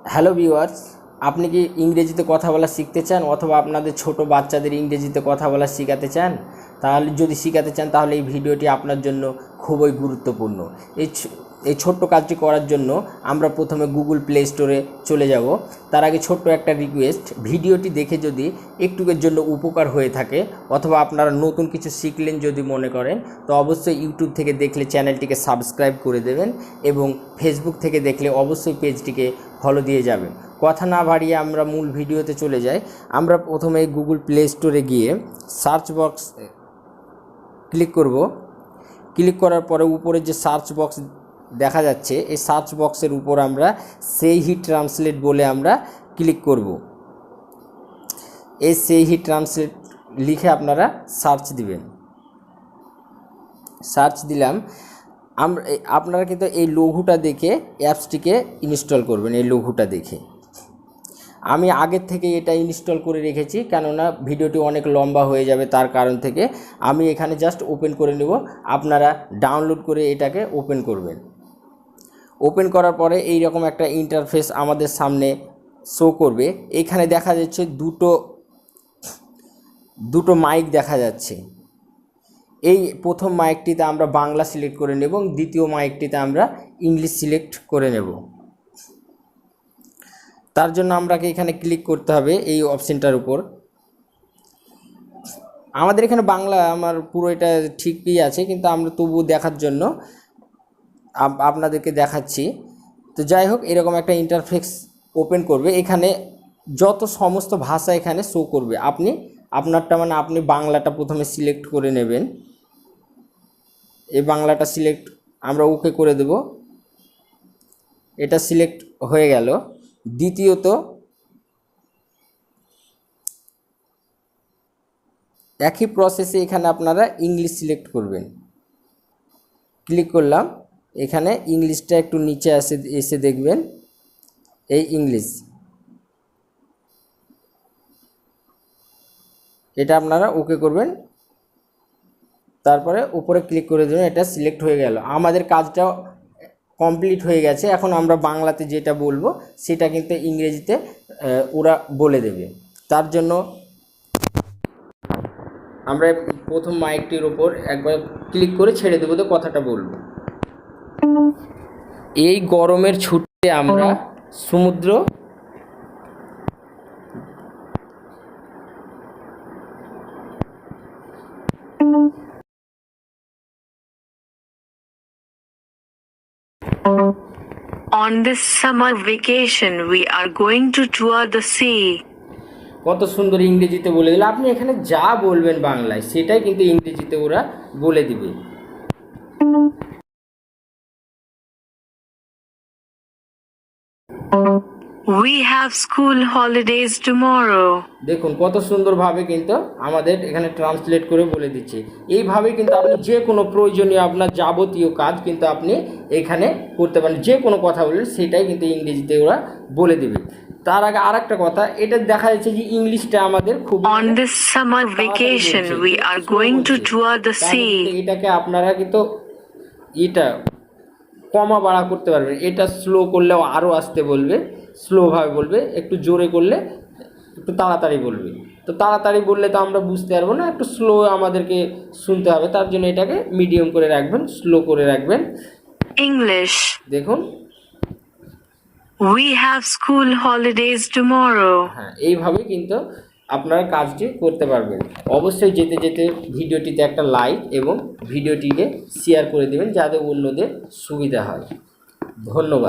Hello viewers, আপনি কি ইংরেজিতে কথা বলা শিখতে চান অথবা আপনাদের ছোট বাচ্চাদের ইংরেজিতে কথা বলা শেখাতে চান? তাহলে যদি শেখাতে চান তাহলে এই ভিডিওটি আপনার জন্য খুবই গুরুত্বপূর্ণ। এই ছোট্ট কাজটি করার জন্য আমরা প্রথমে গুগল প্লে স্টোরে চলে যাব। তার আগে ছোট্ট একটা রিকোয়েস্ট, ভিডিওটি দেখে যদি একটুকের জন্য উপকার হয়ে থাকে অথবা আপনারা নতুন কিছু শিখলেন যদি মনে করেন, তো অবশ্যই ইউটিউব থেকে দেখলে চ্যানেলটিকে সাবস্ক্রাইব করে দেবেন এবং ফেসবুক থেকে দেখলে অবশ্যই পেজটিকে ফলো দিয়ে যাবেন। কথা না বাড়িয়ে আমরা মূল ভিডিওতে চলে যাই। আমরা প্রথমে গুগল প্লে স্টোরে গিয়ে সার্চ বক্স ক্লিক করব। ক্লিক করার পরে উপরে যে সার্চ বক্স দেখা যাচ্ছে, এই সার্চ বক্সের উপর আমরা সেই হি ট্রান্সলেট বলে আমরা ক্লিক করব। এই সেই হি ট্রান্সলেট লিখে আপনারা সার্চ দিবেন। সার্চ দিলাম। আপনারা কিন্তু এই লঘুটা দেখে অ্যাপসটিকে ইনস্টল করবেন। এই লঘুটা দেখে আমি আগের থেকে এটা ইনস্টল করে রেখেছি, কেননা ভিডিওটি অনেক লম্বা হয়ে যাবে, তার কারণ থেকে আমি এখানে জাস্ট ওপেন করে নেব। আপনারা ডাউনলোড করে এটাকে ওপেন করবেন। ওপেন করার পরে এই রকম একটা ইন্টারফেস আমাদের সামনে শো করবে। এখানে দেখা যাচ্ছে দুটো মাইক দেখা যাচ্ছে। এই প্রথম মাইকটিতে আমরা বাংলা সিলেক্ট করে নেব এবং দ্বিতীয় মাইকটিতে আমরা ইংলিশ সিলেক্ট করে নেব। তার জন্য আমাকে এখানে ক্লিক করতে হবে এই অপশনটার উপর। আমাদের এখানে বাংলা আমার পুরো এটা ঠিকই আছে, কিন্তু আমরা তবুও দেখার জন্য আপনাদেরকে দেখাচ্ছি। তো যাই হোক, এরকম একটা ইন্টারফেস ওপেন করবে। এখানে যত সমস্ত ভাষা এখানে শো করবে। আপনারটা মানে আপনি বাংলাটা প্রথমে সিলেক্ট করে নেবেন। এই বাংলাটা সিলেক্ট আমরা ওকে করে দেব। এটা সিলেক্ট হয়ে গেল। দ্বিতীয়ত একই প্রসেসে এখানে আপনারা ইংলিশ সিলেক্ট করবেন। ক্লিক করলাম। এখানে ইংলিশটা একটু নিচে এসে দেখবেন এই ইংলিশ, এটা আপনারা ওকে করবেন। তারপরে উপরে ক্লিক করে দেবেন। এটা সিলেক্ট হয়ে গেল। আমাদের কাজটা কমপ্লিট হয়ে গেছে। এখন আমরা বাংলাতে যেটা বলবো সেটা কিন্তু ইংরেজিতে ওরা বলে দেবে। তার জন্য আমরা প্রথম মাইকটির ওপর একবার ক্লিক করে ছেড়ে দেবো, তো কথাটা বলবো। এই গরমের ছুটিতে আমরা সমুদ্র On this summer vacation, we are going to tour the sea. কত সুন্দর ইংরেজিতে বলে দিল। আপনি এখানে যা বলবেন বাংলায় সেটাই কিন্তু ইংরেজিতে ওরা বলে দিবে। We have school holidays tomorrow. দেখুন কত সুন্দরভাবে কিন্তু আমাদের এখানে ট্রান্সলেট করে বলে দিচ্ছে। এইভাবে কিন্তু আপনি যে কোনো প্রয়োজনীয় আপনার যাবতীয় কাজ কিন্তু আপনি এখানে করতে পারেন। যে কোনো কথা বললেন সেটাই কিন্তু ইংরেজিতে ওরা বলে দেবে। তার আগে আর একটা কথা, এটা দেখা যাচ্ছে যে ইংলিশটা আমাদের খুব On this summer vacation, we are going to tour the sea. এটাকে আপনারা কিন্তু এটা কমা বাড়া করতে পারবেন। এটা স্লো করলেও আরও আসতে বলবে, স্লোভাবে বলবে। একটু জোরে করলে একটু তাড়াতাড়ি বলবে। তো তাড়াতাড়ি বললে তো আমরা বুঝতে পারবো না, একটু স্লো আমাদেরকে শুনতে হবে। তার জন্য এটাকে মিডিয়াম করে রাখবেন, স্লো করে রাখবেন। English. দেখুন, We have school holidays tomorrow. হ্যাঁ, এইভাবে কিন্তু আপনারা কাজটি করতে পারবেন। অবশ্যই যেতে যেতে ভিডিওটিতে একটা লাইক এবং ভিডিওটিকে শেয়ার করে দেবেন যাতে অন্যদের সুবিধা হয়। ধন্যবাদ।